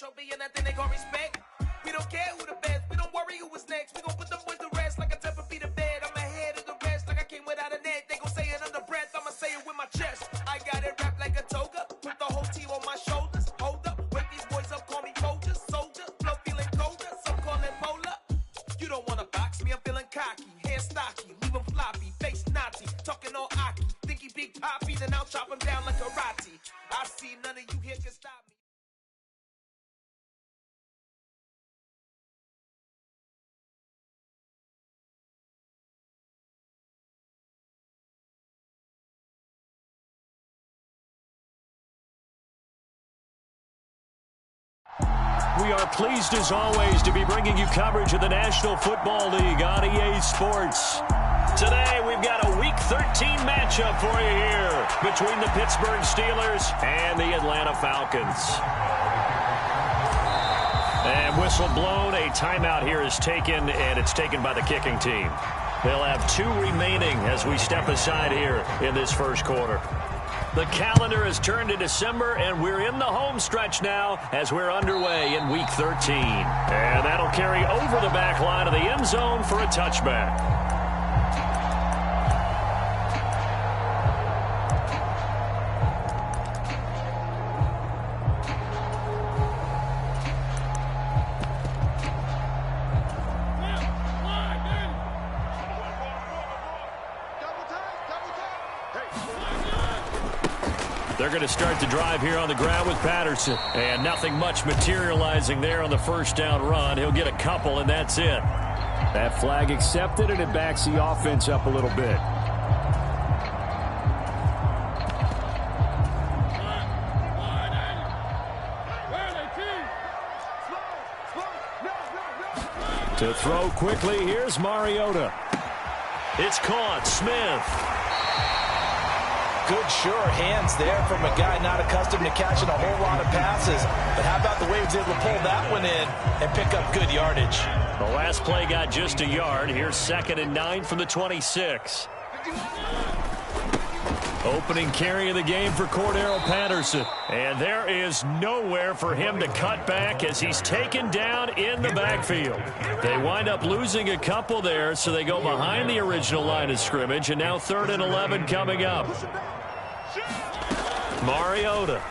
trophy and that thing they call respect. We don't care who the best, we don't worry who was next. We gon' put them boys to rest like a 10 feet of bed. I'm ahead of the rest like I came without a net. They gon' say it under breath, I'ma say it with my chest. I got it wrapped like a toga, put the whole team on my shoulders. Hold up, wake these boys up, call me Folgers, soldier, flow feeling colder, some call it polar. You don't wanna box me, I'm feeling cocky, hair stocky, leave him floppy, face Nazi, talking all Aki. Think he big poppy, then I'll chop him down like karate. I see none of you here can stop me. We are pleased as always to be bringing you coverage of the National Football League on EA Sports. Today we've got a Week 13 matchup for you here between the Pittsburgh Steelers and the Atlanta Falcons. And whistle blown, a timeout here is taken, and it's taken by the kicking team. They'll have 2 remaining as we step aside here in this first quarter. The calendar has turned to December, and we're in the home stretch now as we're underway in Week 13. And that'll carry over the back line of the end zone for a touchback. They're going to start the drive here on the ground with Patterson. And nothing much materializing there on the first down run. He'll get a couple, and that's it. That flag accepted, and it backs the offense up a little bit. To throw quickly, here's Mariota. It's caught. Smith. Good, sure hands there from a guy not accustomed to catching a whole lot of passes. But how about the way he was able to pull that one in and pick up good yardage? The last play got just a yard. Here's 2nd and 9 from the 26. Opening carry of the game for Cordero Patterson. And there is nowhere for him to cut back as he's taken down in the backfield. They wind up losing a couple there, so they go behind the original line of scrimmage. And now 3rd and 11 coming up. Mariota.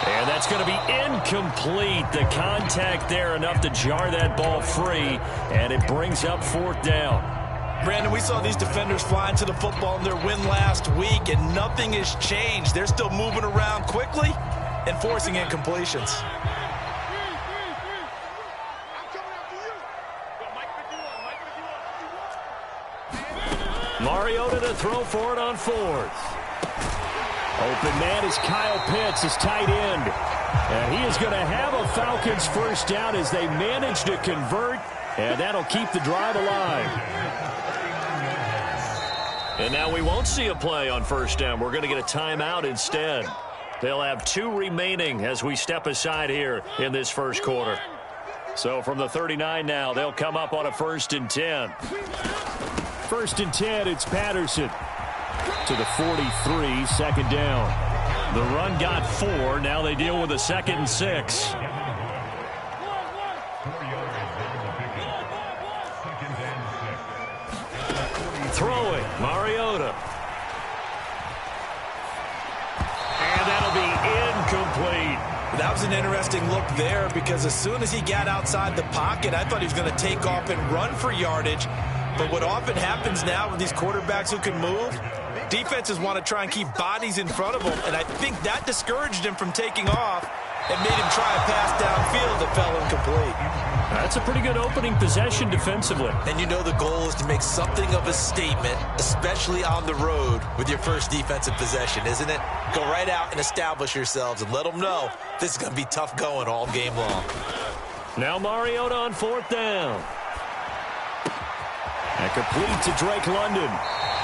And that's going to be incomplete. The contact there enough to jar that ball free, and it brings up 4th down. Brandon, we saw these defenders flying to the football in their win last week, and nothing has changed. They're still moving around quickly and forcing incompletions. Mariota to throw for it on 4th. Open man is Kyle Pitts, his tight end. And he is going to have a Falcons first down as they manage to convert, and that'll keep the drive alive. And now we won't see a play on first down. We're going to get a timeout instead. They'll have 2 remaining as we step aside here in this first quarter. So from the 39 now, they'll come up on a 1st and 10. 1st and 10, it's Patterson. To the 43, 2nd down. The run got 4. Now they deal with a 2nd and 6. Throwing, Mariota. And that'll be incomplete. That was an interesting look there because as soon as he got outside the pocket, I thought he was going to take off and run for yardage. But what often happens now with these quarterbacks who can move, defenses want to try and keep bodies in front of them, and I think that discouraged him from taking off and made him try a pass downfield that fell incomplete. That's a pretty good opening possession defensively. And you know the goal is to make something of a statement, especially on the road with your first defensive possession, isn't it? Go right out and establish yourselves and let them know this is going to be tough going all game long. Now Mariota on 4th down. And complete to Drake London.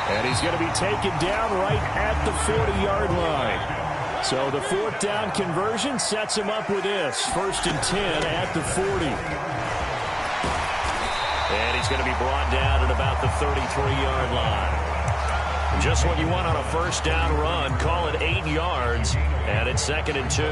And he's going to be taken down right at the 40-yard line. So the 4th down conversion sets him up with this. 1st and 10 at the 40. And he's going to be brought down at about the 33-yard line. Just what you want on a first down run. Call it 8 yards. And it's 2nd and 2.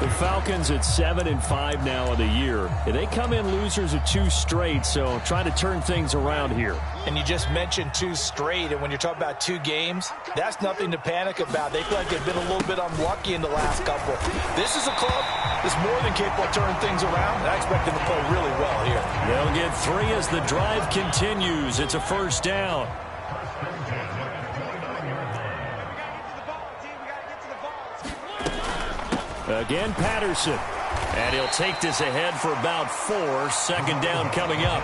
The Falcons at 7-5 now in the year. And they come in losers of 2 straight, so trying to turn things around here. And you just mentioned 2 straight, and when you're talking about 2 games, that's nothing to panic about. They feel like they've been a little bit unlucky in the last couple. This is a club that's more than capable of turning things around, and I expect them to play really well here. They'll get 3 as the drive continues. It's a first down. Again, Patterson. And he'll take this ahead for about 4. Second down coming up.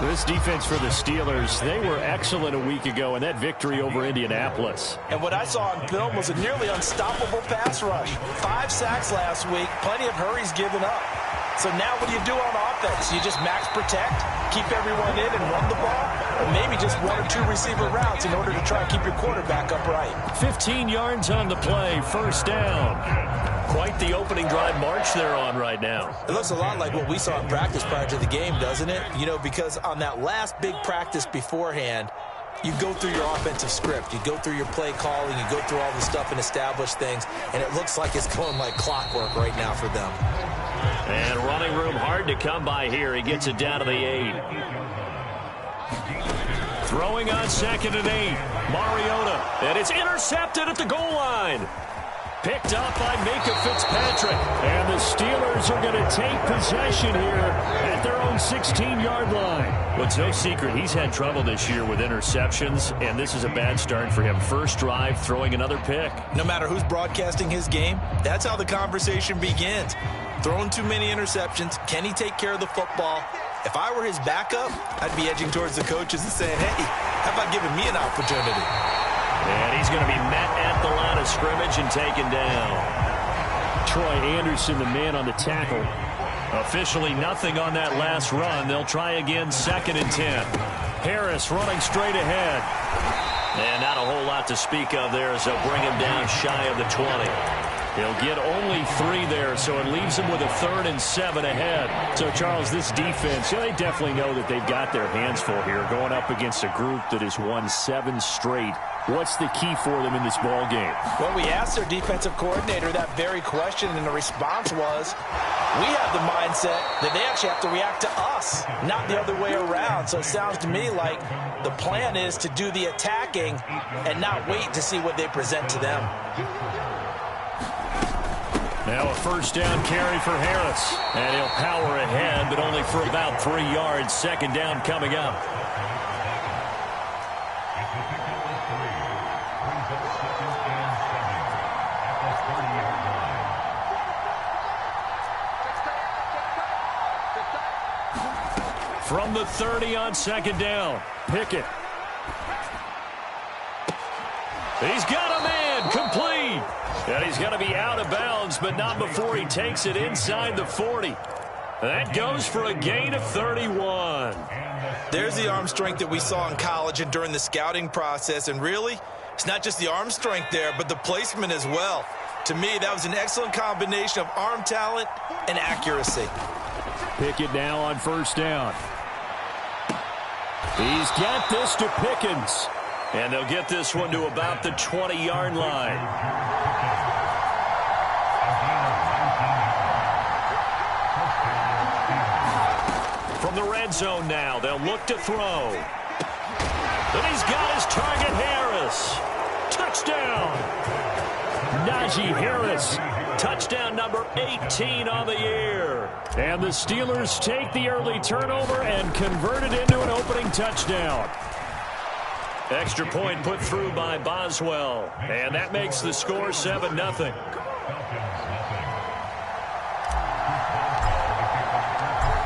This defense for the Steelers, they were excellent a week ago in that victory over Indianapolis. And what I saw on film was a nearly unstoppable pass rush. 5 sacks last week, plenty of hurries given up. So now what do you do on offense? You just max protect, keep everyone in and run the ball, or maybe just 1 or 2 receiver routes in order to try and keep your quarterback upright. 15 yards on the play, first down. Quite the opening drive march they're on right now. It looks a lot like what we saw in practice prior to the game, doesn't it? You know, because on that last big practice beforehand, you go through your offensive script. You go through your play calling. You go through all the stuff and establish things. And it looks like it's going like clockwork right now for them. And running room hard to come by here. He gets it down to the 8. Throwing on 2nd and 8. Mariota. And it's intercepted at the goal line. Picked up by Minka Fitzpatrick. And the Steelers are going to take possession here at their own 16-yard line. Well, it's no secret he's had trouble this year with interceptions, and this is a bad start for him. First drive, throwing another pick. No matter who's broadcasting his game, that's how the conversation begins. Throwing too many interceptions. Can he take care of the football? If I were his backup, I'd be edging towards the coaches and saying, hey, how about giving me an opportunity? And he's going to be met at the line of scrimmage and taken down. Troy Anderson, the man on the tackle. Officially nothing on that last run. They'll try again, 2nd and 10. Harris running straight ahead. And not a whole lot to speak of there as they'll bring him down shy of the 20. He'll get only 3 there, so it leaves him with a 3rd and 7 ahead. So, Charles, this defense, they definitely know that they've got their hands full here, going up against a group that has won 7 straight. What's the key for them in this ball game? Well, we asked their defensive coordinator that very question, and the response was, we have the mindset that they actually have to react to us, not the other way around. So it sounds to me like the plan is to do the attacking and not wait to see what they present to them. Now a first down carry for Harris. And he'll power ahead, but only for about 3 yards. Second down coming up. From the 30 on 2nd down. Pickett. He's got a man complete. And he's going to be out of bounds, but not before he takes it inside the 40. That goes for a gain of 31. There's the arm strength that we saw in college and during the scouting process. And really, it's not just the arm strength there, but the placement as well. To me, that was an excellent combination of arm talent and accuracy. Pickett now on first down. He's got this to Pickens. And they'll get this one to about the 20-yard line. From the red zone now, they'll look to throw. And he's got his target, Harris. Touchdown. Najee Harris. Touchdown number 18 on the year. And the Steelers take the early turnover and convert it into an opening touchdown. Extra point put through by Boswell. And that makes the score 7-0.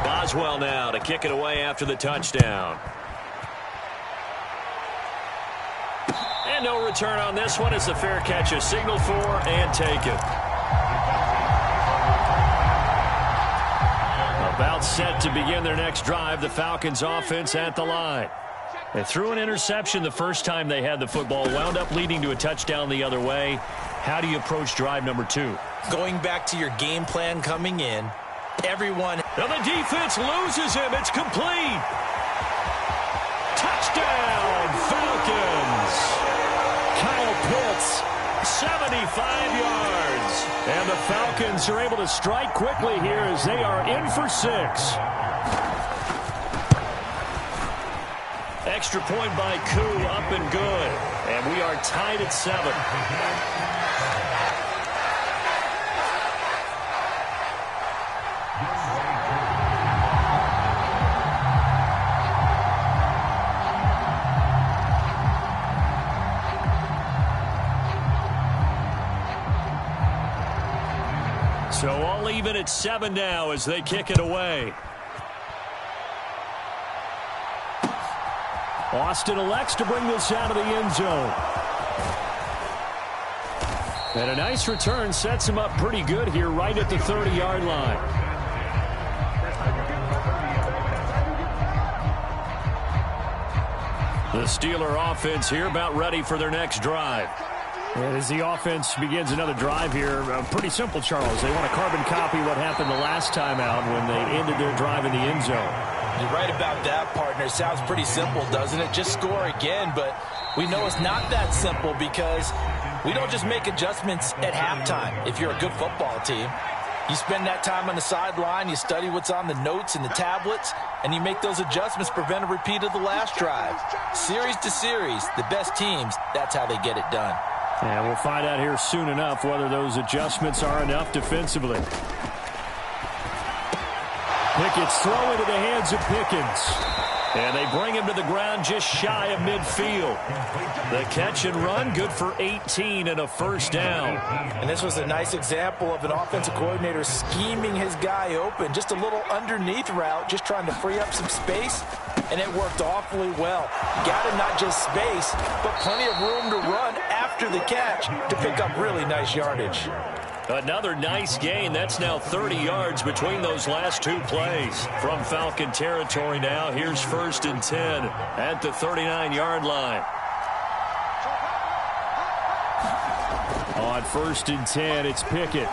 Boswell now to kick it away after the touchdown. And no return on this one as the fair catch is signaled for and taken. About set to begin their next drive, the Falcons offense at the line. They threw an interception the first time they had the football, wound up leading to a touchdown the other way. How do you approach drive number 2? Going back to your game plan coming in, everyone... Now the defense loses him. It's complete. Touchdown, Falcons. Kyle Pitts 75 yards. And the Falcons are able to strike quickly here as they are in for 6. Extra point by Koo, up and good. And we are tied at 7. So all even at 7 now as they kick it away. Austin elects to bring this out of the end zone. And a nice return sets him up pretty good here right at the 30-yard line. The Steeler offense here about ready for their next drive. And as the offense begins another drive here, pretty simple, Charles. They want to carbon copy what happened the last time out when they ended their drive in the end zone. You're right about that, partner. Sounds pretty simple, doesn't it? Just score again, but we know it's not that simple because we don't just make adjustments at halftime if you're a good football team. You spend that time on the sideline, you study what's on the notes and the tablets, and you make those adjustments, prevent a repeat of the last drive. Series to series, the best teams, that's how they get it done. And we'll find out here soon enough whether those adjustments are enough defensively. Pickett's throw into the hands of Pickens. And they bring him to the ground just shy of midfield. The catch and run, good for 18 and a first down. And this was a nice example of an offensive coordinator scheming his guy open. Just a little underneath route, just trying to free up some space. And it worked awfully well. Got him not just space, but plenty of room to run after the catch to pick up really nice yardage. Another nice gain. That's now 30 yards between those last two plays. From Falcon territory now, here's 1st and 10 at the 39-yard line. On 1st and 10, it's Pickett.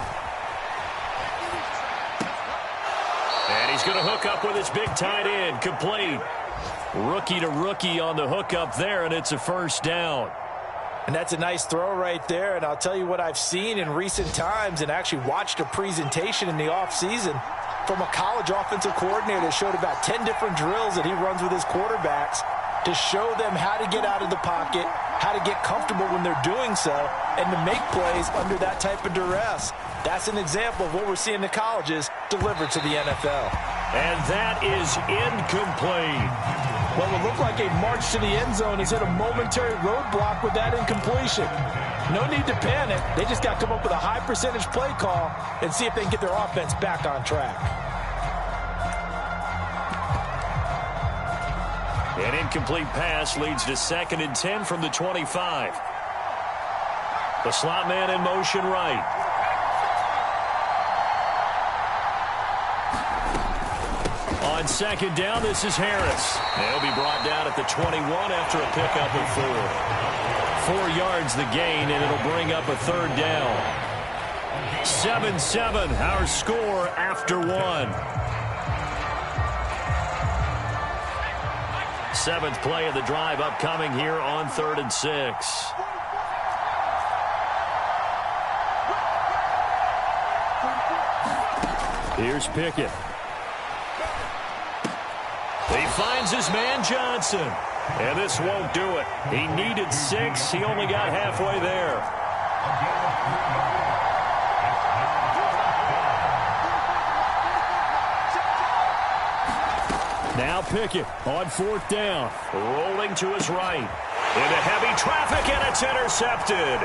And he's going to hook up with his big tight end. Complete. Rookie to rookie on the hookup there, and it's a first down. And that's a nice throw right there. And I'll tell you what I've seen in recent times and actually watched a presentation in the offseason from a college offensive coordinator that showed about 10 different drills that he runs with his quarterbacks to show them how to get out of the pocket, how to get comfortable when they're doing so, and to make plays under that type of duress. That's an example of what we're seeing in the colleges delivered to the NFL. And that is incomplete. What would look like a march to the end zone has hit a momentary roadblock with that incompletion. No need to panic. They just got to come up with a high percentage play call and see if they can get their offense back on track. An incomplete pass leads to 2nd and 10 from the 25. The slot man in motion right. On 2nd down, this is Harris. He'll be brought down at the 21 after a pickup of 4. 4 yards the gain, and it'll bring up a 3rd down. 7-7, our score after 1. 7th play of the drive upcoming here on 3rd and 6. Here's Pickett. He finds his man Johnson. And this won't do it. He needed 6. He only got halfway there. Now Pickett on 4th down. Rolling to his right. Into heavy traffic, and it's intercepted.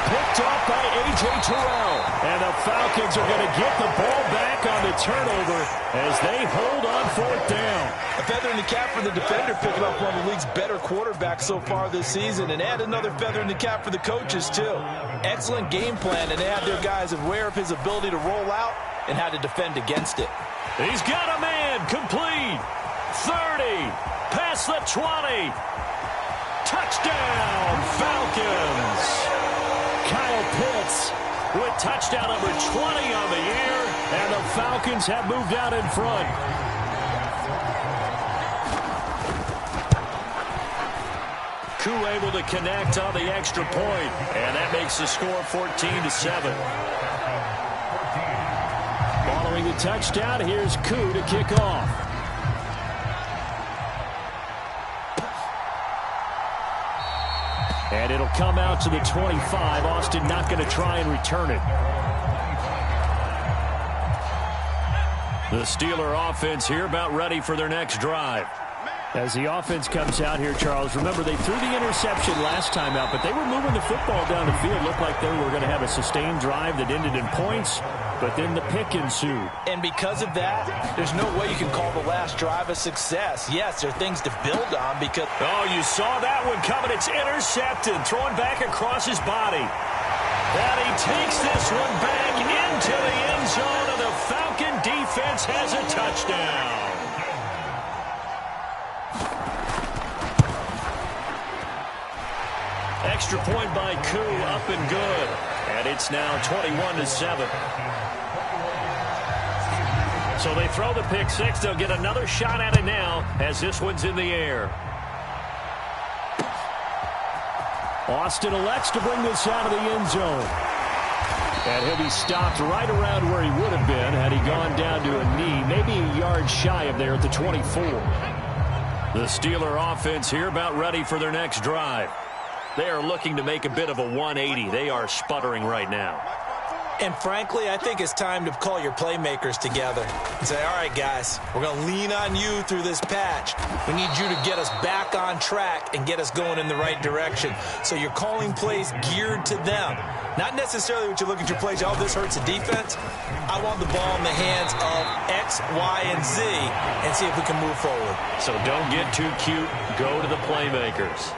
Picked off by A.J. Terrell. And the Falcons are going to get the ball back on the turnover as they hold on 4th down. A feather in the cap for the defender, picking up one of the league's better quarterbacks so far this season, and add another feather in the cap for the coaches, too. Excellent game plan, and they have their guys aware of his ability to roll out and how to defend against it. He's got a man, complete. 30, past the 20. Touchdown, Falcons. Kyle Pitts with touchdown number 20 on the year. And the Falcons have moved out in front. Koo able to connect on the extra point, and that makes the score 14-7. Following the touchdown, here's Koo to kick off. And it'll come out to the 25. Austin not going to try and return it. The Steeler offense here about ready for their next drive. As the offense comes out here, Charles, remember they threw the interception last time out, but they were moving the football down the field. Looked like they were going to have a sustained drive that ended in points, but then the pick ensued. And because of that, there's no way you can call the last drive a success. Yes, there are things to build on because... Oh, you saw that one coming. It's intercepted, thrown back across his body. And he takes this one back into the end zone, and the Falcon defense has a touchdown. Extra point by Koo, up and good. And it's now 21-7. So they throw the pick six. They'll get another shot at it now as this one's in the air. Austin elects to bring this out of the end zone. And he'll be stopped right around where he would have been had he gone down to a knee, maybe a yard shy of there at the 24. The Steeler offense here about ready for their next drive. They are looking to make a bit of a 180. They are sputtering right now. And frankly, I think it's time to call your playmakers together and say, all right, guys, we're going to lean on you through this patch. We need you to get us back on track and get us going in the right direction. So you're calling plays geared to them. Not necessarily what you look at your plays, oh, this hurts the defense. I want the ball in the hands of X, Y, and Z and see if we can move forward. So don't get too cute. Go to the playmakers.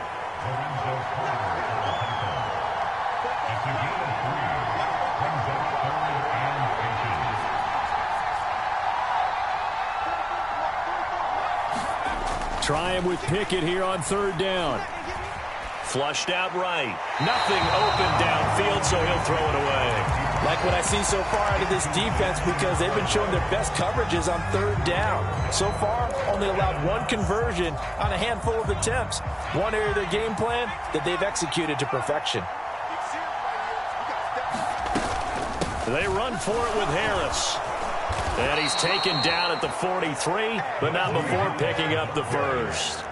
Trying with Pickett here on third down. Flushed out right. Nothing open downfield, so he'll throw it away. Like what I see so far out of this defense because they've been showing their best coverages on third down. So far, only allowed one conversion on a handful of attempts. One area of their game plan that they've executed to perfection. They run for it with Harris. And he's taken down at the 43, but not before picking up the first.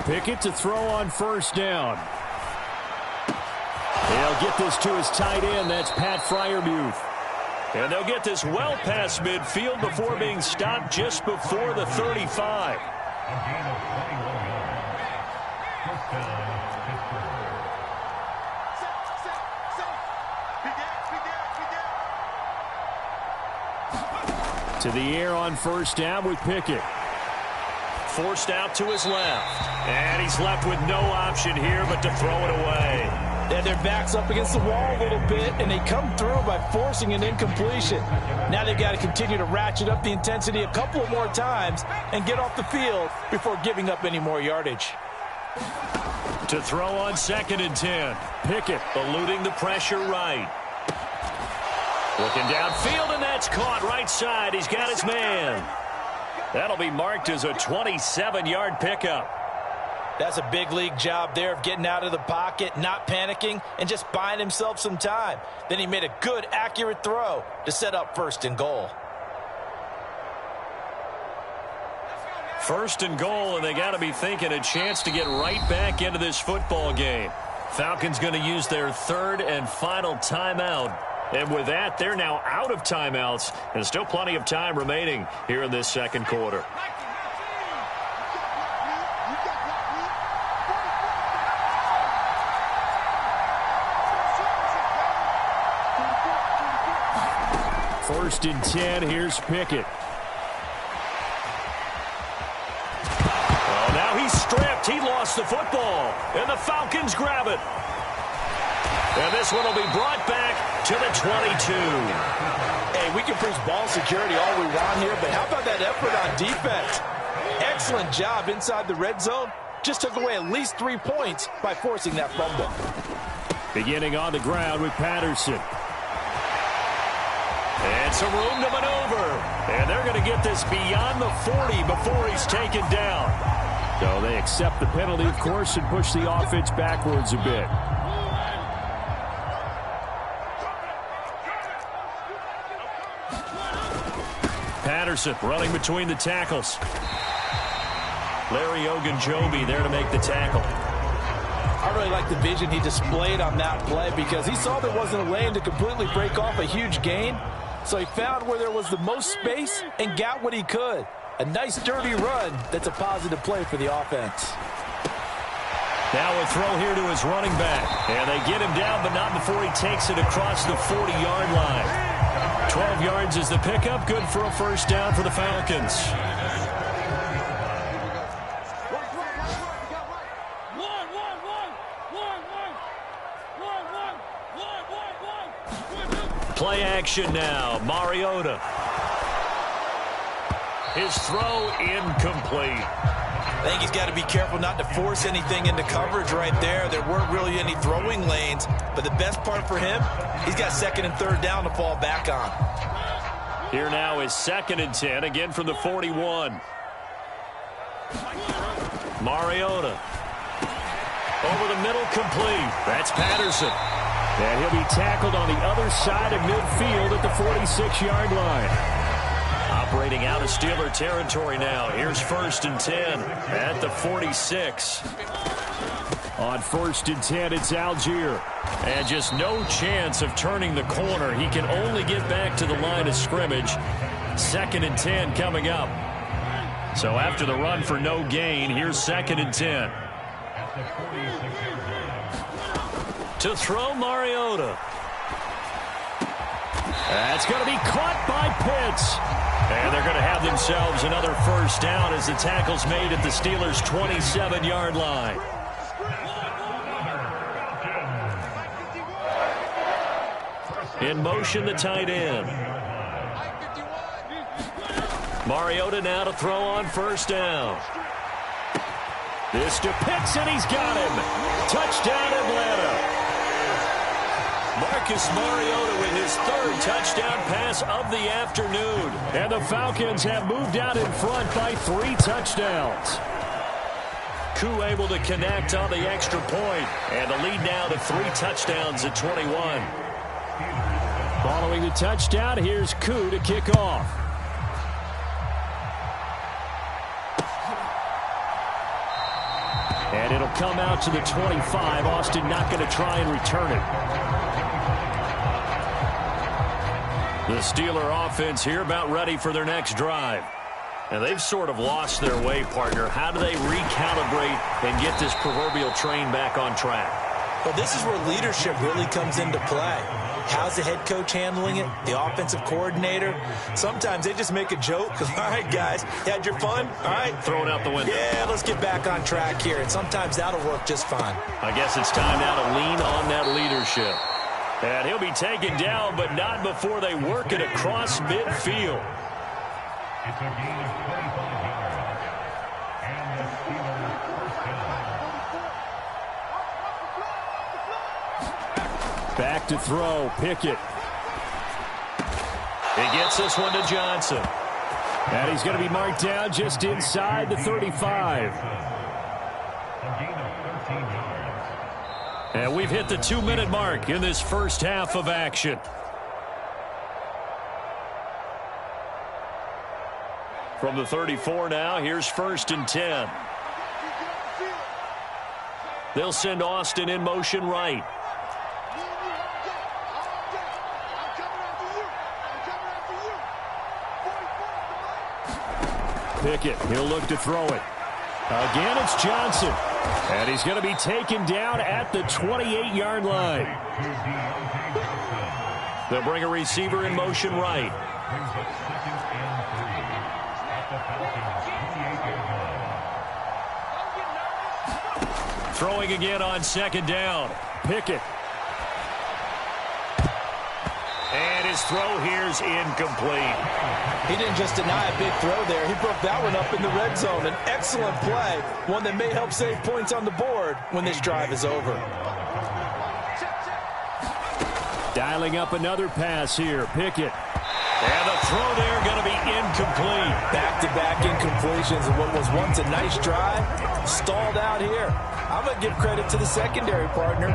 Pickett to throw on first down. They'll get this to his tight end. That's Pat Freiermuth. And they'll get this well past midfield before being stopped just before the 35. To the air on first down with Pickett. Forced out to his left. And he's left with no option here but to throw it away. And their back's up against the wall a little bit, and they come through by forcing an incompletion. Now they've got to continue to ratchet up the intensity a couple of more times and get off the field before giving up any more yardage. To throw on 2nd and 10. Pickett eluding the pressure right. Looking downfield, and that's caught right side. He's got his man. That'll be marked as a 27-yard pickup. That's a big league job there of getting out of the pocket, not panicking, and just buying himself some time. Then he made a good, accurate throw to set up 1st and goal. 1st and goal, and they got to be thinking a chance to get right back into this football game. Falcons going to use their 3rd and final timeout. And with that, they're now out of timeouts, and still plenty of time remaining here in this 2nd quarter. First and 10, here's Pickett. Oh, now he's stripped. He lost the football, and the Falcons grab it. And this one will be brought back to the 22. Hey, we can preach ball security all we want here, but how about that effort on defense? Excellent job inside the red zone. Just took away at least 3 points by forcing that fumble. Beginning on the ground with Patterson. got some room to maneuver. And they're going to get this beyond the 40 before he's taken down. So they accept the penalty, of course, and push the offense backwards a bit. Patterson running between the tackles. Larry Ogunjobi there to make the tackle. I really like the vision he displayed on that play because he saw there wasn't a lane to completely break off a huge gain. So he found where there was the most space and got what he could. A nice, dirty run that's a positive play for the offense. Now a throw here to his running back. And they get him down, but not before he takes it across the 40-yard line. 12 yards is the pickup. Good for a first down for the Falcons. Play action now. Mariota. His throw incomplete. I think he's got to be careful not to force anything into coverage right there. There weren't really any throwing lanes, but the best part for him, he's got second and third down to fall back on. Here now is 2nd and 10, again from the 41. Mariota. Over the middle, complete. That's Patterson. And he'll be tackled on the other side of midfield at the 46-yard line. Operating out of Steeler territory now. Here's 1st and 10 at the 46. On 1st and 10, it's Algier. And just no chance of turning the corner. He can only get back to the line of scrimmage. 2nd and 10 coming up. So after the run for no gain, here's 2nd and 10. To throw, Mariota. That's going to be caught by Pitts. And they're going to have themselves another first down as the tackle's made at the Steelers' 27-yard line. In motion, the tight end. Mariota now to throw on first down. This to Pitts, and he's got him. Touchdown, Atlanta. Marcus Mariota with his 3rd touchdown pass of the afternoon. And the Falcons have moved out in front by 3 touchdowns. Koo able to connect on the extra point. And the lead now to 3 touchdowns at 21. Following the touchdown, here's Koo to kick off. And it'll come out to the 25. Austin not going to try and return it. The Steeler offense here about ready for their next drive. And they've sort of lost their way, partner. How do they recalibrate and get this proverbial train back on track? Well, this is where leadership really comes into play. How's the head coach handling it? The offensive coordinator? Sometimes they just make a joke. All right, guys, you had your fun? All right. Throw it out the window. Yeah, let's get back on track here. And sometimes that'll work just fine. I guess it's time now to lean on that leadership. And he'll be taken down, but not before they work it across midfield. It's a gain of 25 yards. And the Steelers first down. Back to throw. Pickett. He gets this one to Johnson. And he's going to be marked down just inside the 35. A gain of 13 yards. And we've hit the 2-minute mark in this first half of action. From the 34 now, here's 1st and 10. They'll send Austin in motion right. Pickett, he'll look to throw it. Again, it's Johnson. And he's going to be taken down at the 28-yard line. They'll bring a receiver in motion right. Throwing again on 2nd down. Pickett. And his throw here's incomplete. He didn't just deny a big throw there. He broke that one up in the red zone. An excellent play, one that may help save points on the board when this drive is over. Dialing up another pass here. Pickett. throw there going to be incomplete. Back-to-back incompletions of what was once a nice drive. Stalled out here. I'm going to give credit to the secondary partner.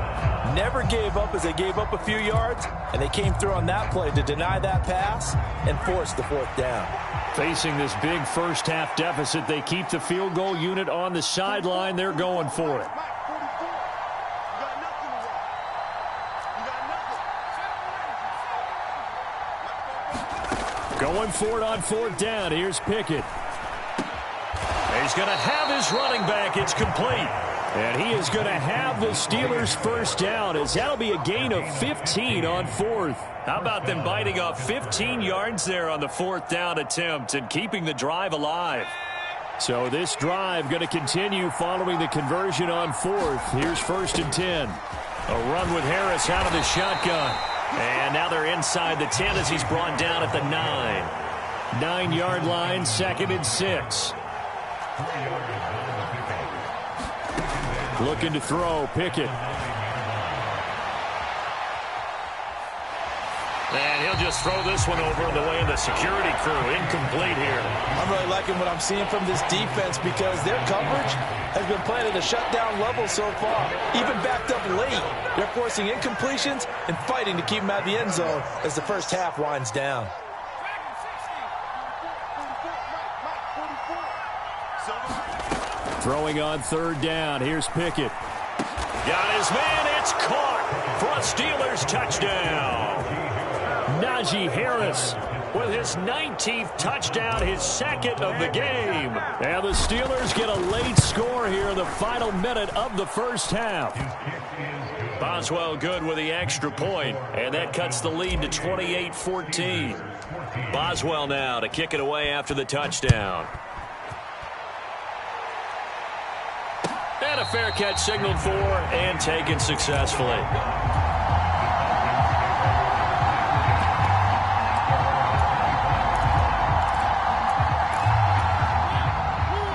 Never gave up as they gave up a few yards, and they came through on that play to deny that pass and force the 4th down. Facing this big first-half deficit, they keep the field goal unit on the sideline. They're going for it. Going for it on 4th down. Here's Pickett. He's going to have his running back. It's complete. And he is going to have the Steelers' first down, as that'll be a gain of 15 on 4th. How about them biting off 15 yards there on the 4th down attempt and keeping the drive alive? So this drive going to continue following the conversion on 4th. Here's 1st and 10. A run with Harris out of the shotgun. And now they're inside the 10 as he's brought down at the 9. 9-yard line, 2nd and 6. Looking to throw, Pickett. And he'll just throw this one over in the way of the security crew. Incomplete here. I'm really liking what I'm seeing from this defense because their coverage has been playing at a shutdown level so far. Even backed up late, they're forcing incompletions and fighting to keep them out of the end zone as the first half winds down. Throwing on 3rd down. Here's Pickett. Got his man. It's caught for a Steelers touchdown. Najee Harris with his 19th touchdown, his 2nd of the game. And the Steelers get a late score here in the final minute of the first half. Boswell good with the extra point, and that cuts the lead to 28-14. Boswell now to kick it away after the touchdown. And a fair catch signaled for and taken successfully.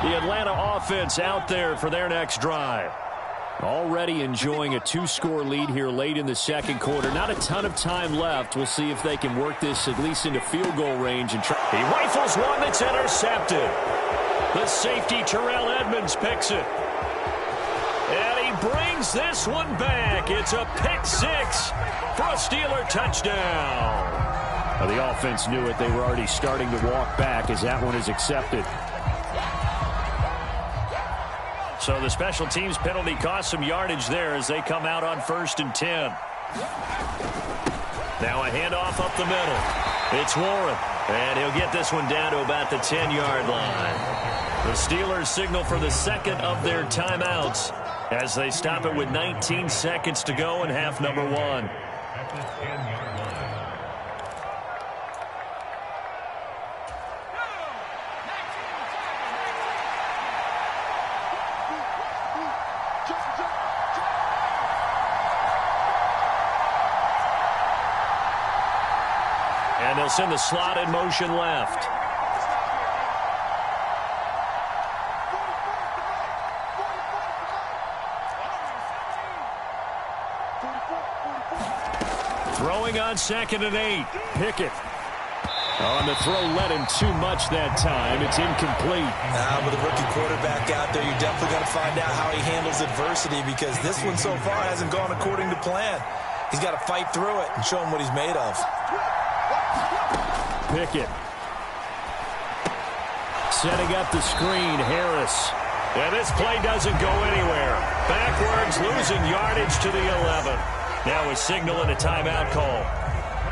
The Atlanta offense out there for their next drive. Already enjoying a 2-score lead here late in the 2nd quarter. Not a ton of time left. We'll see if they can work this at least into field goal range. And try. He rifles one that's intercepted. The safety Terrell Edmonds picks it. And he brings this one back. It's a pick 6 for a Steeler touchdown. Well, the offense knew it. They were already starting to walk back as that one is accepted. So the special teams penalty cost some yardage there as they come out on 1st and 10. Now a handoff up the middle. It's Warren. And he'll get this one down to about the 10-yard line. The Steelers signal for the 2nd of their timeouts as they stop it with 19 seconds to go in half number 1. At the 10-yard line. And they'll send the slot in motion left. Throwing on 2nd and 8. Pickett. On the throw, led him too much that time. It's incomplete. With a rookie quarterback out there, you're definitely going to find out how he handles adversity because this one so far hasn't gone according to plan. He's got to fight through it and show him what he's made of. Pickett. Setting up the screen, Harris. And this play doesn't go anywhere. Backwards, losing yardage to the 11. Now a signal and a timeout call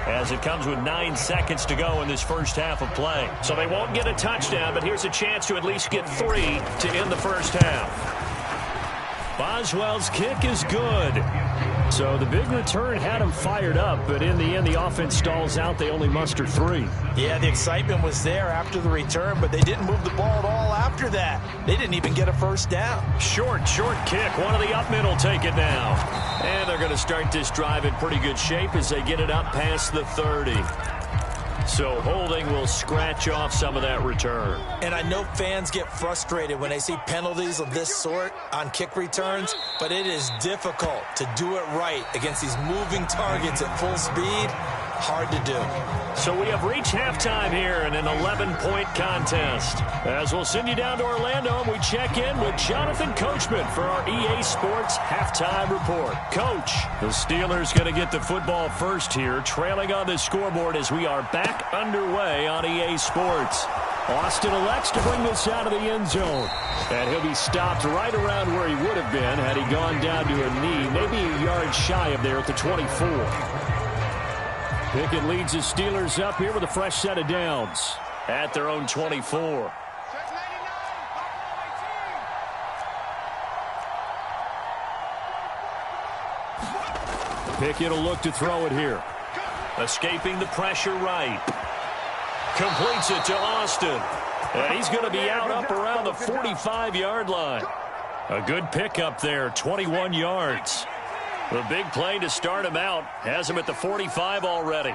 as it comes with 9 seconds to go in this first half of play. So they won't get a touchdown, but here's a chance to at least get 3 to end the first half. Boswell's kick is good. So the big return had him fired up, but in the end, the offense stalls out. They only muster 3. Yeah, the excitement was there after the return, but they didn't move the ball at all after that. They didn't even get a first down. Short kick. One of the up middle take it now. And they're going to start this drive in pretty good shape as they get it up past the 30. So holding will scratch off some of that return. And I know fans get frustrated when they see penalties of this sort on kick returns, but it is difficult to do it right against these moving targets at full speed. Hard to do. So we have reached halftime here in an 11-point contest. As we'll send you down to Orlando, and we check in with Jonathan Coachman for our EA Sports Halftime Report. Coach, the Steelers going to get the football first here, trailing on the scoreboard as we are back underway on EA Sports. Austin elects to bring this out of the end zone. And he'll be stopped right around where he would have been had he gone down to a knee, maybe a yard shy of there at the 24. Pickett leads the Steelers up here with a fresh set of downs at their own 24. Pickett will look to throw it here. Escaping the pressure right. Completes it to Austin. And he's going to be out up around the 45-yard line. A good pickup there, 21 yards. The big play to start him out has him at the 45 already.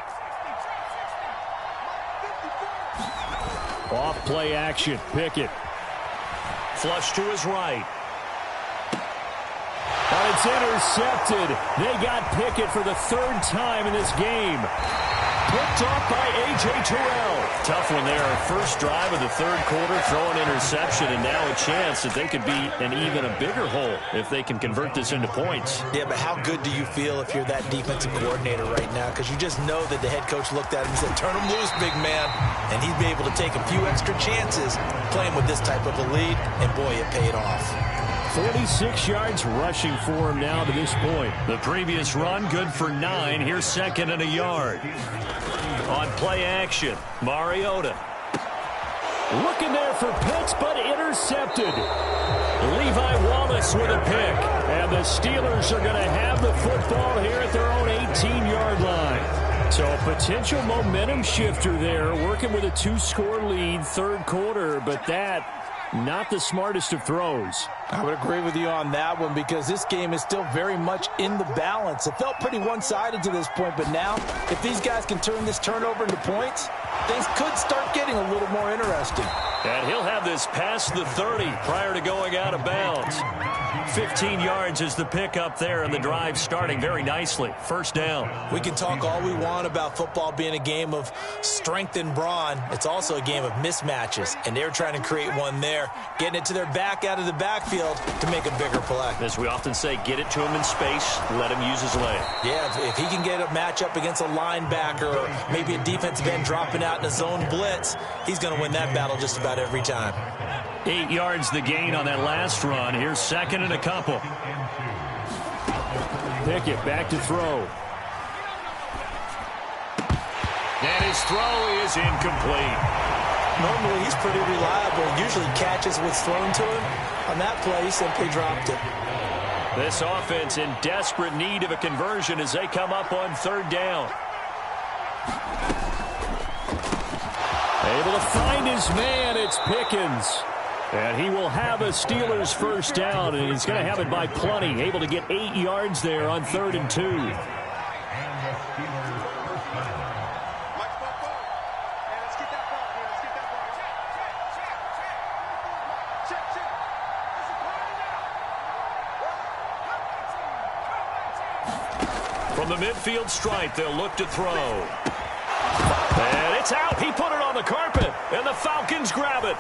Off play action, Pickett. Flush to his right. And it's intercepted. They got Pickett for the third time in this game. Picked off by A.J. Terrell. Tough one there. First drive of the third quarter, throw an interception, and now a chance that they could be in even a bigger hole if they can convert this into points. Yeah, but how good do you feel if you're that defensive coordinator right now? Because you just know that the head coach looked at him and said, turn him loose, big man. And he'd be able to take a few extra chances playing with this type of a lead, and boy, it paid off. 46 yards rushing for him now to this point. The previous run, good for 9. Here's second and a yard. On play action, Mariota. Looking there for Pitts, but intercepted. Levi Wallace with a pick. And the Steelers are going to have the football here at their own 18-yard line. So a potential momentum shifter there, working with a 2-score lead, third quarter, but that not the smartest of throws. I would agree with you on that one because this game is still very much in the balance. It felt pretty one-sided to this point, but now if these guys can turn this turnover into points, things could start getting a little more interesting. And he'll have this past the 30 prior to going out of bounds. 15 yards is the pickup there, and the drive starting very nicely. First down. We can talk all we want about football being a game of strength and brawn. It's also a game of mismatches, and they're trying to create one there, getting it to their back out of the backfield to make a bigger play. As we often say, get it to him in space, let him use his leg. Yeah, if he can get a matchup against a linebacker or maybe a defensive end dropping out in a zone blitz, he's going to win that battle just about every time. 8 yards the gain on that last run. Here's second and a couple. Pickett back to throw. And his throw is incomplete. Normally he's pretty reliable. Usually catches what's thrown to him. On that play, he simply dropped it. This offense in desperate need of a conversion as they come up on third down. Able to find his man. It's Pickens. And he will have a Steelers first down, and he's going to have it by plenty. Able to get 8 yards there on 3rd and 2. From the midfield stripe, they'll look to throw. And it's out. He put it on the carpet, and the Falcons grab it.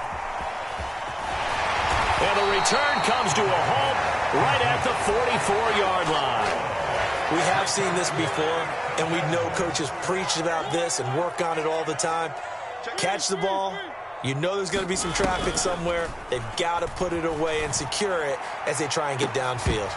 And the return comes to a halt right at the 44-yard line. We have seen this before, and we know coaches preach about this and work on it all the time. Catch the ball. You know there's going to be some traffic somewhere. They've got to put it away and secure it as they try and get downfield.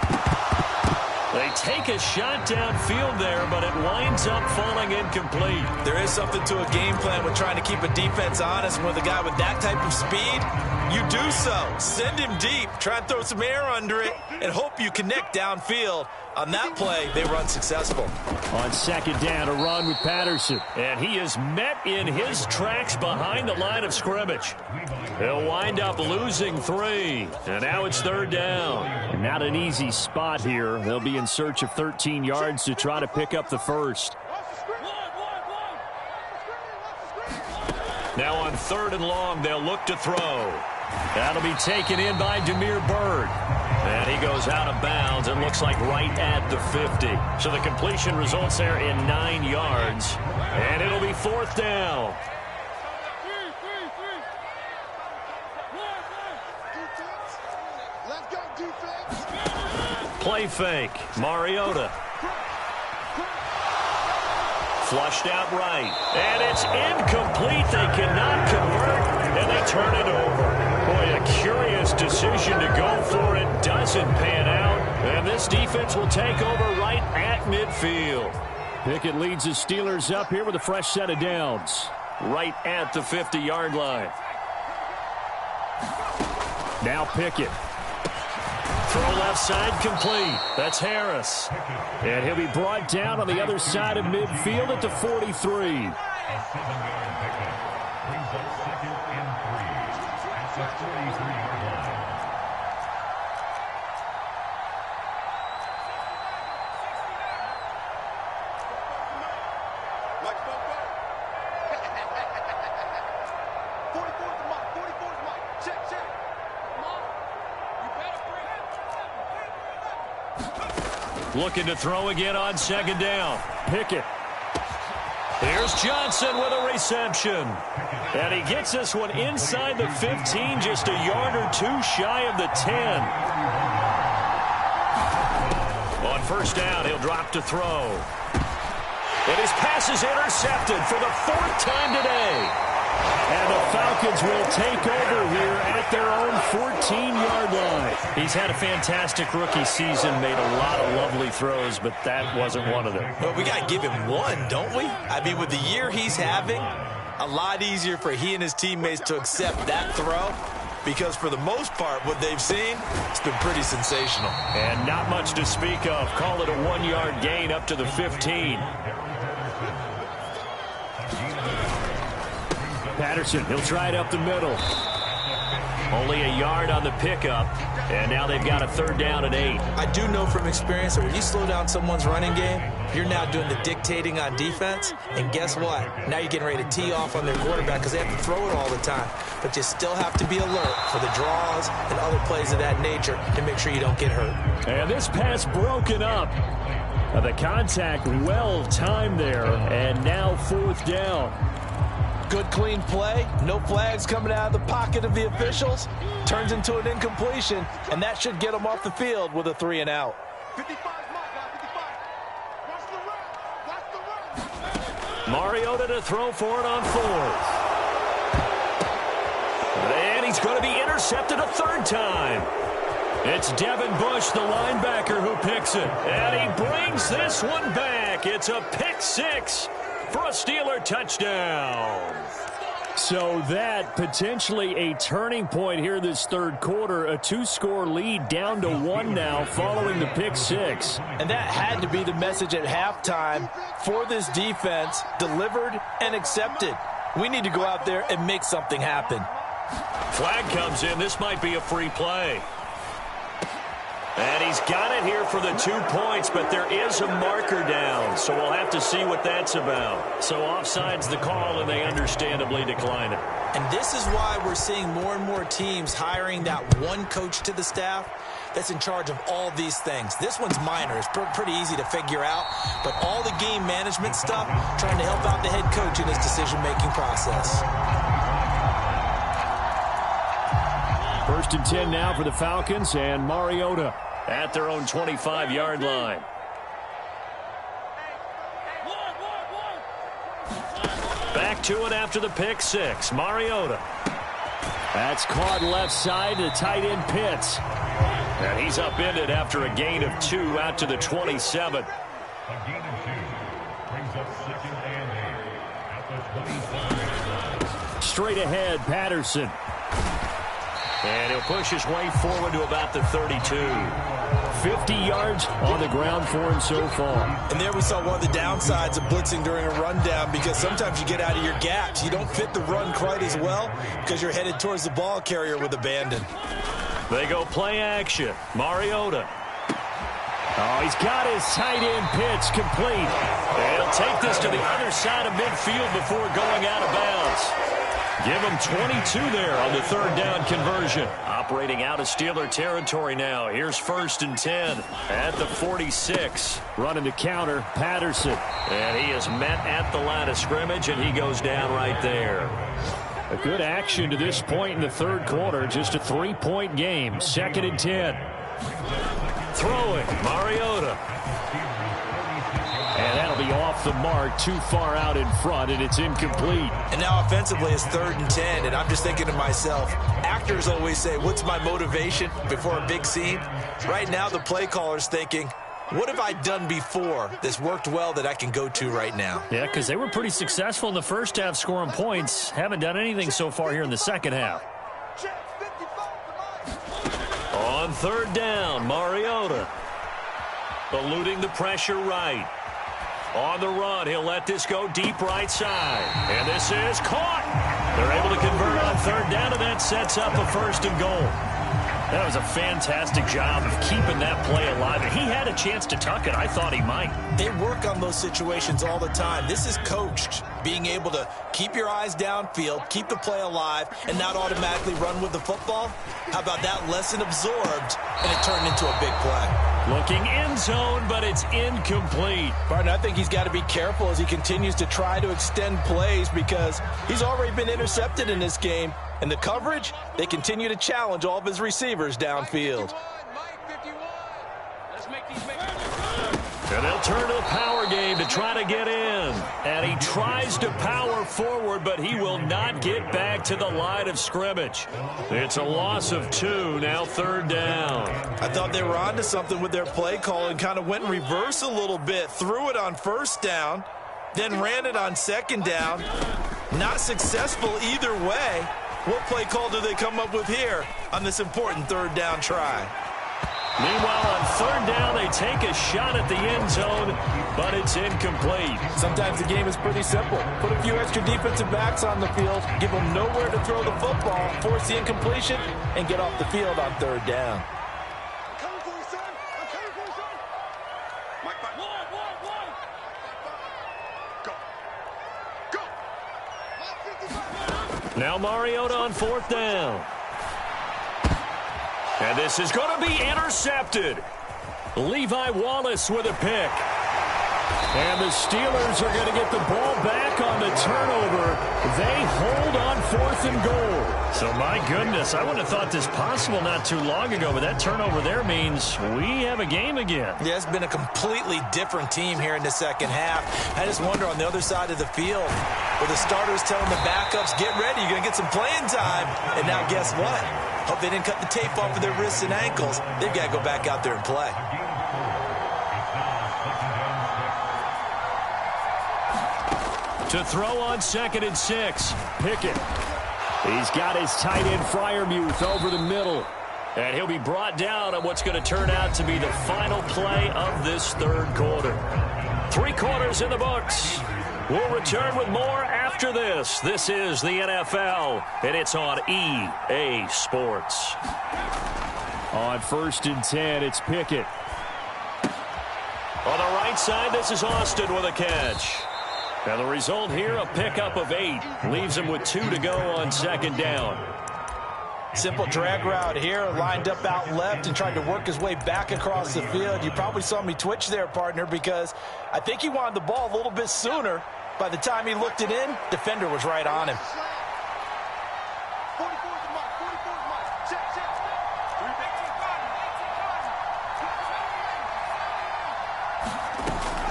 They take a shot downfield there, but it winds up falling incomplete. There is something to a game plan with trying to keep a defense honest. With a guy with that type of speed, you do so. Send him deep, try and throw some air under it, and hope you connect downfield. On that play, they run successful. On second down, a run with Patterson. And he is met in his tracks behind the line of scrimmage. He'll wind up losing 3. And now it's third down. Not an easy spot here. They'll be in search of 13 yards to try to pick up the first. Now on 3rd and long, they'll look to throw. That'll be taken in by Demir Bird. And he goes out of bounds. It looks like right at the 50. So the completion results there in 9 yards. And it'll be 4th down. Play fake. Mariota. Flushed out right. And it's incomplete. They cannot convert, and they turn it over. Boy, a curious decision to go for it. Doesn't pan out. And this defense will take over right at midfield. Pickett leads the Steelers up here with a fresh set of downs. Right at the 50-yard line. Now Pickett. Throw left side complete. That's Harris. And he'll be brought down on the other side of midfield at the 43. A 7-yard pickup brings up 2nd and 3 at the 43-yard line. Looking to throw again on 2nd down. Pickett. Here's Johnson with a reception. And he gets this one inside the 15, just a yard or 2 shy of the 10. On 1st down, he'll drop to throw. And his pass is intercepted for the 4th time today. And the Falcons will take over here at their own 14-yard line. He's had a fantastic rookie season, made a lot of lovely throws, but that wasn't one of them. Well, we got to give him one, don't we? I mean, with the year he's having, a lot easier for he and his teammates to accept that throw, because for the most part, what they've seen, it's been pretty sensational. And not much to speak of. Call it a 1-yard gain up to the 15. Patterson, he'll try it up the middle. Only a yard on the pickup, and now they've got a 3rd down and 8. I do know from experience that when you slow down someone's running game, you're now doing the dictating on defense, and guess what? Now you're getting ready to tee off on their quarterback because they have to throw it all the time. But you still have to be alert for the draws and other plays of that nature to make sure you don't get hurt. And this pass broken up. The contact well timed there, and now 4th down. Good, clean play. No flags coming out of the pocket of the officials. Turns into an incompletion, and that should get them off the field with a 3 and out. 55. Mariota to throw for it on 4th. And he's going to be intercepted a 3rd time. It's Devin Bush, the linebacker, who picks it. And he brings this one back. It's a pick 6 for a Steeler touchdown. So that potentially a turning point here this 3rd quarter. A 2-score lead down to 1 now following the pick 6. And that had to be the message at halftime for this defense, delivered and accepted. We need to go out there and make something happen. Flag comes in. This might be a free play. And he's got it here for the 2 points, but there is a marker down, so we'll have to see what that's about. So offside's the call, and they understandably decline it. And this is why we're seeing more and more teams hiring that one coach to the staff that's in charge of all these things. This one's minor. It's pretty easy to figure out, but all the game management stuff, trying to help out the head coach in his decision-making process. 1st and 10 now for the Falcons, and Mariota at their own 25-yard line. Back to it after the pick 6. Mariota. That's caught left side to tight end Pitts. And he's upended after a gain of 2 out to the 27. A gain of 2 brings up 2nd and 8 at the 25. Straight ahead, Patterson. And he'll push his way forward to about the 32. 50 yards on the ground for him so far. And there we saw one of the downsides of blitzing during a rundown, because sometimes you get out of your gaps. You don't fit the run quite as well because you're headed towards the ball carrier with abandon. They go play action. Mariota. Oh, he's got his tight end pitch complete. And he'll take this to the other side of midfield before going out of bounds. Give them 22 there on the third down conversion. Operating out of Steeler territory now. Here's 1st and 10 at the 46. Running the counter, Patterson. And he is met at the line of scrimmage, and he goes down right there. A good action to this point in the third quarter. Just a 3-point game. 2nd and 10. Throwing, Mariota. And that'll be off the mark, too far out in front, and it's incomplete. And now offensively it's 3rd and 10, and I'm just thinking to myself, actors always say, what's my motivation before a big scene? Right now the play caller's thinking, what have I done before that's worked well that I can go to right now? Yeah, because they were pretty successful in the first half scoring points. Haven't done anything so far here in the second half. On 3rd down, Mariota. Eluding the pressure right. On the run, he'll let this go deep right side. And this is caught. They're able to convert on 3rd down, and that sets up a 1st and goal. That was a fantastic job of keeping that play alive. And he had a chance to tuck it. I thought he might. They work on those situations all the time. This is coached, being able to keep your eyes downfield, keep the play alive, and not automatically run with the football. How about that lesson absorbed, and it turned into a big play? Looking end zone, but it's incomplete. Barton, I think he's got to be careful as he continues to try to extend plays because he's already been intercepted in this game. And the coverage, they continue to challenge all of his receivers downfield. And they'll turn to the power game to try to get in. And he tries to power forward, but he will not get back to the line of scrimmage. It's a loss of 2, now 3rd down. I thought they were onto something with their play call and kind of went in reverse a little bit. Threw it on 1st down, then ran it on 2nd down. Not successful either way. What play call do they come up with here on this important 3rd down try? Meanwhile, on 3rd down, they take a shot at the end zone, but it's incomplete. Sometimes the game is pretty simple. Put a few extra defensive backs on the field, give them nowhere to throw the football, force the incompletion, and get off the field on 3rd down. Now Mariota on 4th down. And this is going to be intercepted. Levi Wallace with a pick. And the Steelers are going to get the ball back on the turnover. They hold on 4th and goal. So, my goodness, I wouldn't have thought this possible not too long ago, but that turnover there means we have a game again. Yeah, it's been a completely different team here in the second half. I just wonder on the other side of the field, where the starters telling the backups, get ready, you're going to get some playing time. And now guess what? Hope they didn't cut the tape off of their wrists and ankles. They've got to go back out there and play. To throw on 2nd and 6. Pickett. He's got his tight end Freiermuth over the middle. And he'll be brought down on what's going to turn out to be the final play of this 3rd quarter. 3 quarters in the books. We'll return with more after this. This is the NFL, and it's on EA Sports. On 1st and 10, it's Pickett. On the right side, this is Austin with a catch. And the result here, a pickup of 8. Leaves him with 2 to go on 2nd down. Simple drag route here, lined up out left and tried to work his way back across the field. You probably saw me twitch there, partner, because I think he wanted the ball a little bit sooner. By the time he looked it in, defender was right on him.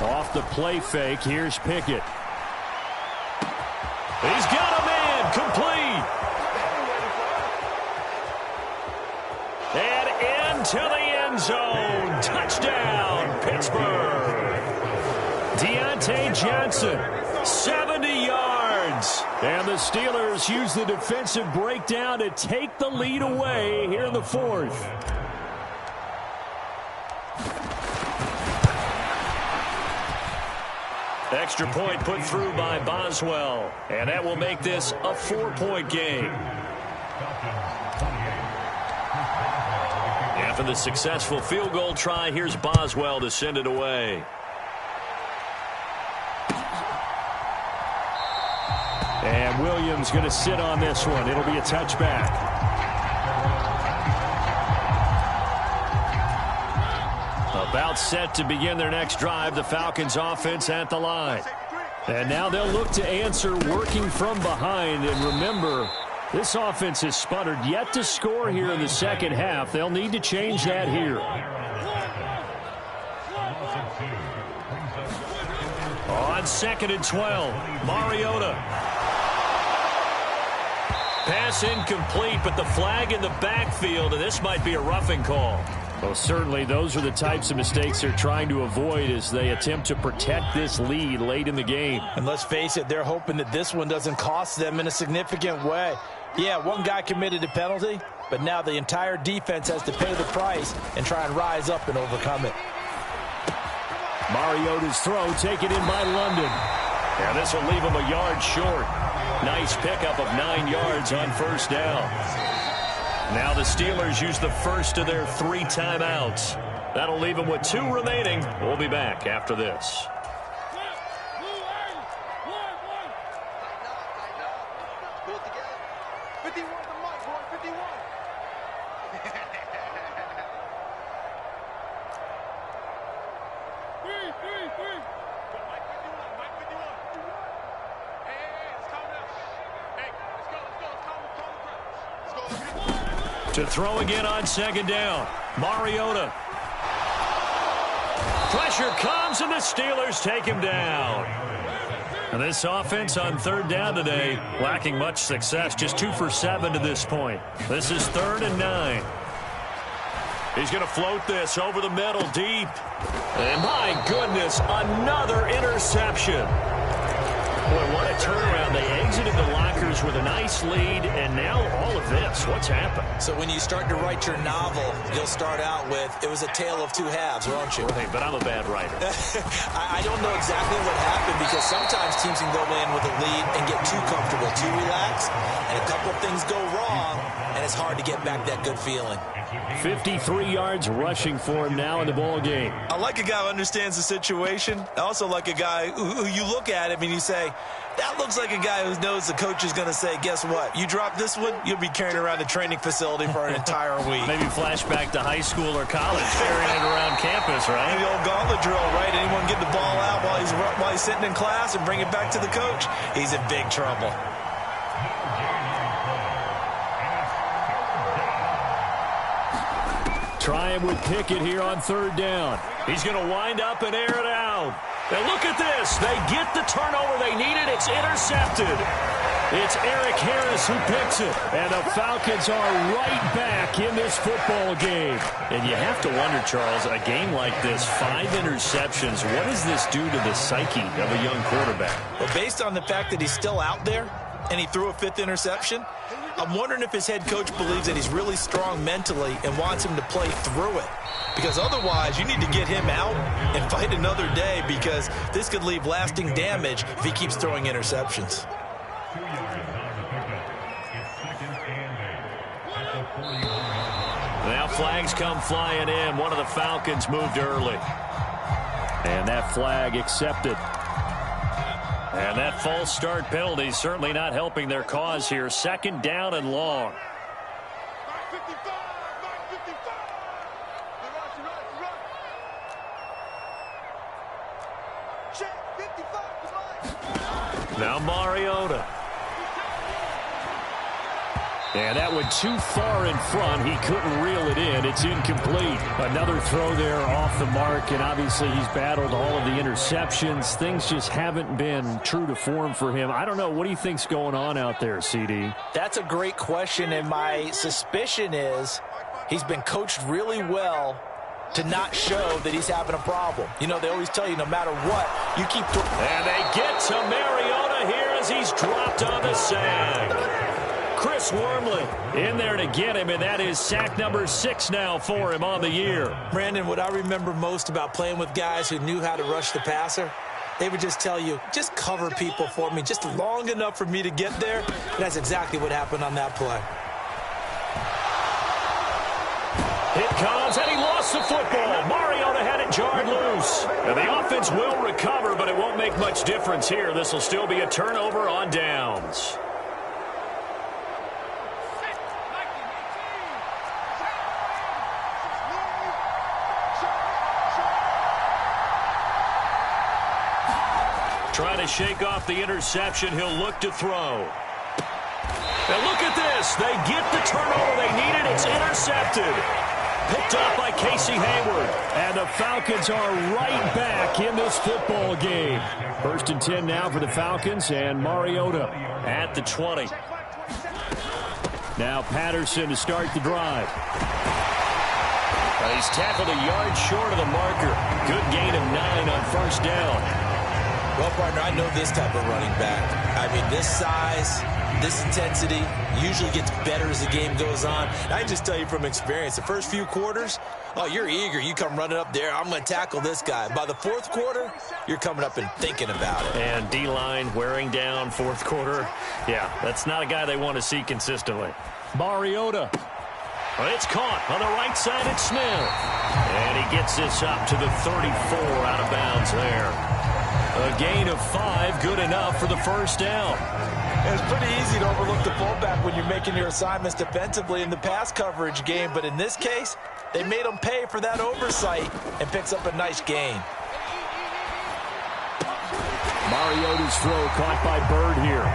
Off the play fake, here's Pickett. He's got a man, complete. And into the end zone. Touchdown, Pittsburgh. Deontay Johnson, 70 yards. And the Steelers use the defensive breakdown to take the lead away here in the 4th. Extra point put through by Boswell. And that will make this a 4-point game. After the successful field goal try, here's Boswell to send it away. And Williams going to sit on this one. It'll be a touchback. About set to begin their next drive, the Falcons offense at the line. And now they'll look to answer working from behind. And remember, this offense has sputtered yet to score here in the second half. They'll need to change that here. On 2nd and 12, Mariota. Pass incomplete, but the flag in the backfield, and this might be a roughing call. Well, certainly those are the types of mistakes they're trying to avoid as they attempt to protect this lead late in the game. And let's face it, they're hoping that this one doesn't cost them in a significant way. Yeah, one guy committed a penalty, but now the entire defense has to pay the price and try and rise up and overcome it. Mariota's throw taken in by London. Yeah, this will leave him a yard short. Nice pickup of 9 yards on first down. Now the Steelers use the first of their 3 timeouts. That'll leave them with 2 remaining. We'll be back after this. To throw again on 2nd down. Mariota. Pressure comes, and the Steelers take him down. And this offense on 3rd down today, lacking much success. Just 2 for 7 to this point. This is 3rd and 9. He's going to float this over the middle deep. And my goodness, another interception. Boy, what a turnaround. They exited the lockers with a nice lead, and now all of this. What's happened? So when you start to write your novel, you'll start out with, it was a tale of 2 halves, won't you? Right, but I'm a bad writer. I don't know exactly what happened because sometimes teams can go in with a lead and get too comfortable, too relaxed, and a couple of things go wrong, and it's hard to get back that good feeling. 53 yards rushing for him now in the ball game. I like a guy who understands the situation. I also like a guy who you look at him and you say, that looks like a guy who knows the coach is going to say, guess what? You drop this one, you'll be carrying around the training facility for an entire week. Maybe flashback to high school or college, carrying it around campus, right? The old gauntlet drill, right? Anyone get the ball out while he's sitting in class and bring it back to the coach? He's in big trouble. Trying with Pickett here on 3rd down. He's going to wind up and air it out. And look at this. They get the turnover they needed. It's intercepted. It's Eric Harris who picks it. And the Falcons are right back in this football game. And you have to wonder, Charles, a game like this, 5 interceptions, what does this do to the psyche of a young quarterback? Well, based on the fact that he's still out there and he threw a 5th interception, I'm wondering if his head coach believes that he's really strong mentally and wants him to play through it. Because otherwise, you need to get him out and fight another day because this could leave lasting damage if he keeps throwing interceptions. 2 yards on the pickup. It's 2nd and 8 at the 41. Now flags come flying in. One of the Falcons moved early. And that flag accepted. And that false start penalty certainly not helping their cause here. 2nd down and long. Now Mariota. And that went too far in front. He couldn't reel it in. It's incomplete. Another throw there off the mark, and obviously he's battled all of the interceptions. Things just haven't been true to form for him. I don't know. What do you think's going on out there, CD? That's a great question, and my suspicion is he's been coached really well to not show that he's having a problem. You know, they always tell you no matter what, you keep... And they get to Mariota here as he's dropped on the sag. Chris Wormley in there to get him, and that is sack number 6 now for him on the year. Brandon, what I remember most about playing with guys who knew how to rush the passer, they would just tell you, just cover people for me, just long enough for me to get there. And that's exactly what happened on that play. It comes, and he lost the football. Mariota had it jarred loose. And the offense will recover, but it won't make much difference here. This will still be a turnover on downs. Trying to shake off the interception. He'll look to throw. And look at this. They get the turnover they needed. It's intercepted. Picked up by Casey Hayward. And the Falcons are right back in this football game. 1st and 10 now for the Falcons, and Mariota at the 20. Now Patterson to start the drive. He's tackled a yard short of the marker. Good gain of 9 on 1st down. Well, partner, I know this type of running back. I mean, this size, this intensity usually gets better as the game goes on. And I can just tell you from experience, the first few quarters, oh, you're eager. You come running up there, I'm going to tackle this guy. By the 4th quarter, you're coming up and thinking about it. And D-line wearing down 4th quarter. Yeah, that's not a guy they want to see consistently. Mariota. Well, it's caught on the right side. It's Smith. And he gets this up to the 34 out of bounds there. A gain of 5, good enough for the 1st down. It's pretty easy to overlook the fullback when you're making your assignments defensively in the pass coverage game, but in this case, they made him pay for that oversight and picks up a nice gain. Mariota's throw caught by Bird here.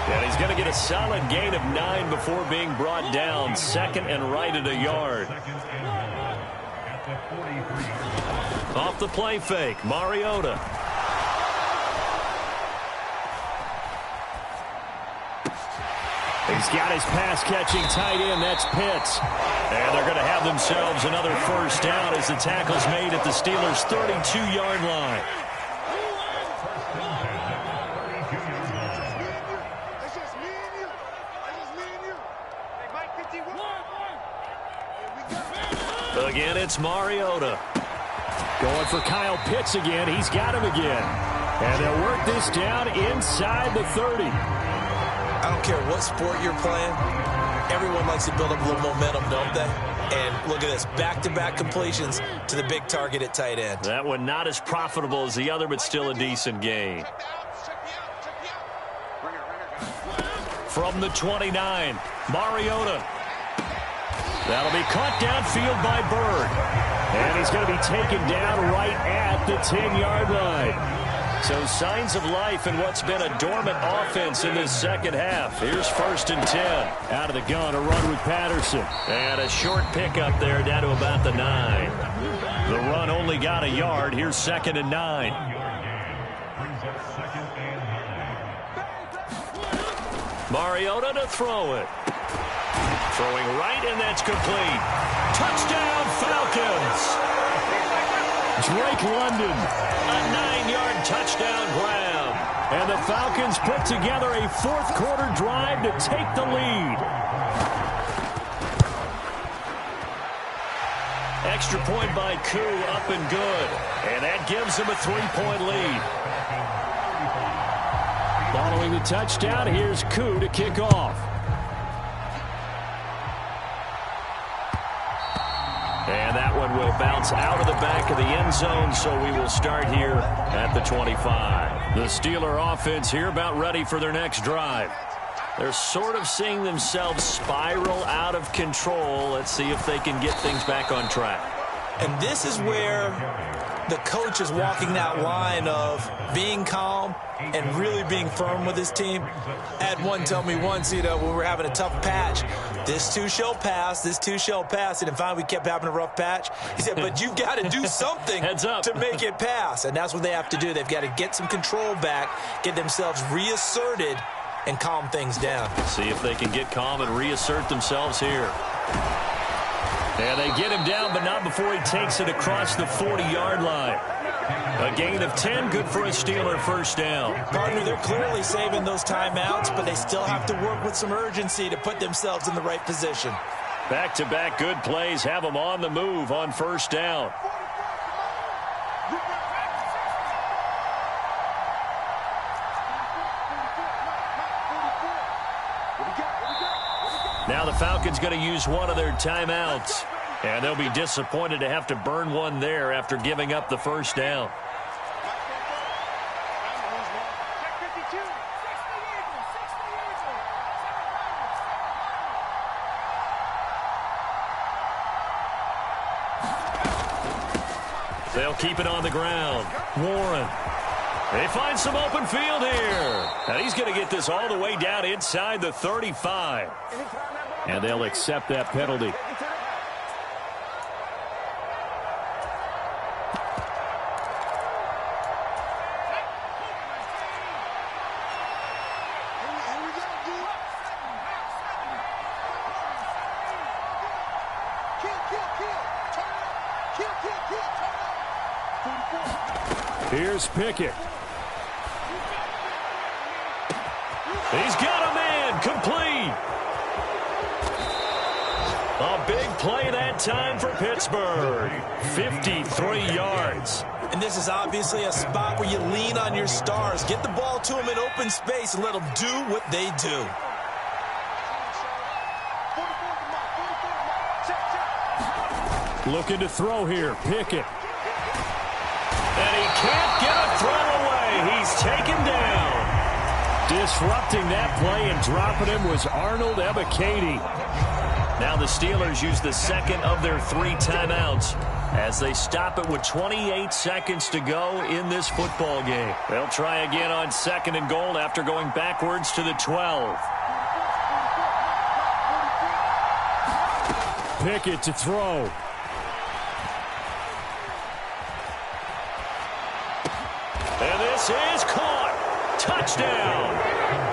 And he's going to get a solid gain of 9 before being brought down. 2nd and right at a yard. Off the play fake, Mariota. He's got his pass-catching tight end. That's Pitts. And they're going to have themselves another 1st down as the tackle's made at the Steelers' 32-yard line. Again, it's Mariota. Going for Kyle Pitts again. He's got him again. And they'll work this down inside the 30. I don't care what sport you're playing. Everyone likes to build up a little momentum, don't they? And look at this, back-to-back completions to the big target at tight end. That one not as profitable as the other, but still a decent gain. From the 29, Mariota. That'll be caught downfield by Bird. And he's going to be taken down right at the 10-yard line. So signs of life in what's been a dormant offense in this 2nd half. Here's 1st and 10. Out of the gun, a run with Patterson. And a short pickup there down to about the 9. The run only got a yard. Here's 2nd and 9. Mariota to throw it. Throwing right, and that's complete. Touchdown, Falcons! Drake London. A 9-yard touchdown grab. And the Falcons put together a 4th quarter drive to take the lead. Extra point by Koo, up and good. And that gives them a 3-point lead. Following the touchdown, here's Koo to kick off. And that one will bounce out of the back of the end zone, so we will start here at the 25. The Steeler offense here about ready for their next drive. They're sort of seeing themselves spiral out of control. Let's see if they can get things back on track. And this is where the coach is walking that line of being calm and really being firm with his team. I had one tell me once, when we were having a tough patch, this too shall pass, this too shall pass. And finally we kept having a rough patch. He said, but you've got to do something to make it pass. And that's what they have to do. They've got to get some control back, get themselves reasserted, and calm things down. See if they can get calm and reassert themselves here. And they get him down, but not before he takes it across the 40-yard line. A gain of 10, good for a Steeler 1st down. Partner, they're clearly saving those timeouts, but they still have to work with some urgency to put themselves in the right position. Back-to-back good plays have them on the move on 1st down. Now the Falcons going to use one of their timeouts. And they'll be disappointed to have to burn one there after giving up the first down. They'll keep it on the ground. Warren. They find some open field here. And he's going to get this all the way down inside the 35. And they'll accept that penalty. Here's Pickett. He's got him in. Complete. A big play that time for Pittsburgh. 53 yards. And this is obviously a spot where you lean on your stars. Get the ball to them in open space and let them do what they do. Looking to throw here. Pickett. And he can't get a throw away. He's taken down. Disrupting that play and dropping him was Arnold Ebiketie. Now the Steelers use the second of their 3 timeouts as they stop it with 28 seconds to go in this football game. They'll try again on 2nd and goal after going backwards to the 12. Pickett to throw. And this is caught. Touchdown.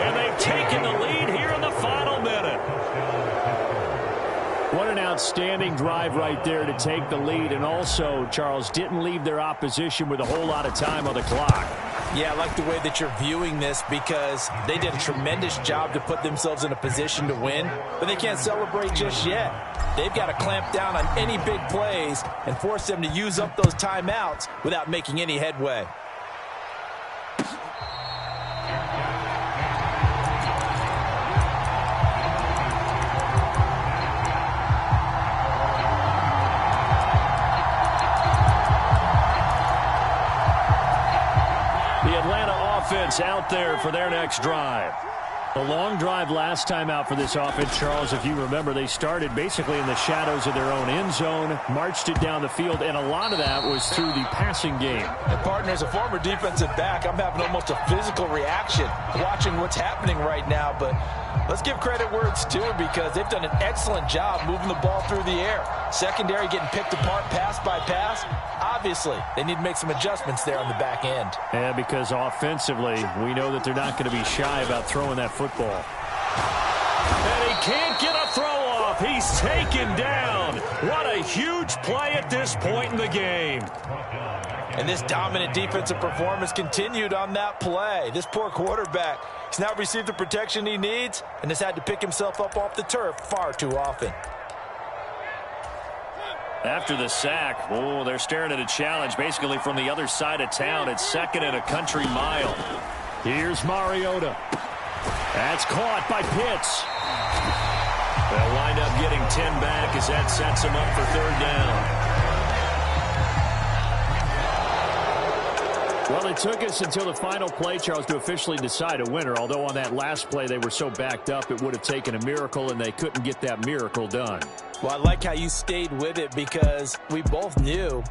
And they've taken the lead here in the final minute. What an outstanding drive right there to take the lead. And also, Charles, didn't leave their opposition with a whole lot of time on the clock. Yeah, I like the way that you're viewing this because they did a tremendous job to put themselves in a position to win, but they can't celebrate just yet. They've got to clamp down on any big plays and force them to use up those timeouts without making any headway. Out there for their next drive. A long drive last time out for this offense, Charles. If you remember, they started basically in the shadows of their own end zone, marched it down the field, and a lot of that was through the passing game. And partner, as a former defensive back, I'm having almost a physical reaction watching what's happening right now, but let's give credit where it's due because they've done an excellent job moving the ball through the air. Secondary getting picked apart pass by pass. Obviously, they need to make some adjustments there on the back end. Yeah, because offensively, we know that they're not going to be shy about throwing that football. And he can't get a throw off. He's taken down. What a huge play at this point in the game. And this dominant defensive performance continued on that play. This poor quarterback, he's now received the protection he needs and has had to pick himself up off the turf far too often. After the sack, they're staring at a challenge basically from the other side of town. It's 2nd and a country mile. Here's Mariota. That's caught by Pitts. They'll wind up getting 10 back as that sets them up for 3rd down. Well, it took us until the final play, Charles, to officially decide a winner. Although on that last play they were so backed up, it would have taken a miracle, and they couldn't get that miracle done. Well, I like how you stayed with it because we both knew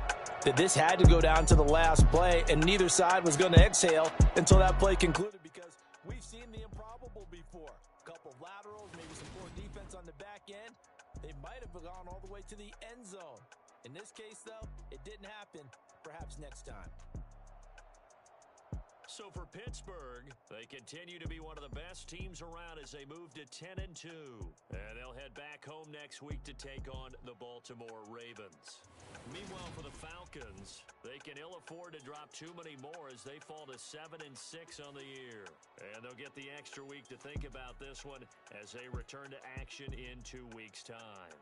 that this had to go down to the last play, and neither side was going to exhale until that play concluded because we've seen the improbable before. A couple of laterals, maybe some poor defense on the back end. They might have gone all the way to the end zone. In this case, though, it didn't happen. Perhaps next time. So for Pittsburgh, they continue to be one of the best teams around as they move to 10-2. And they'll head back home next week to take on the Baltimore Ravens. Meanwhile, for the Falcons, they can ill afford to drop too many more as they fall to 7-6 on the year. And they'll get the extra week to think about this one as they return to action in 2 weeks' time.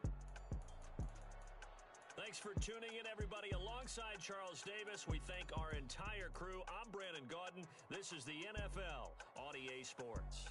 Thanks for tuning in, everybody. Alongside Charles Davis, we thank our entire crew. I'm Brandon Gaudin. This is the NFL on EA Sports.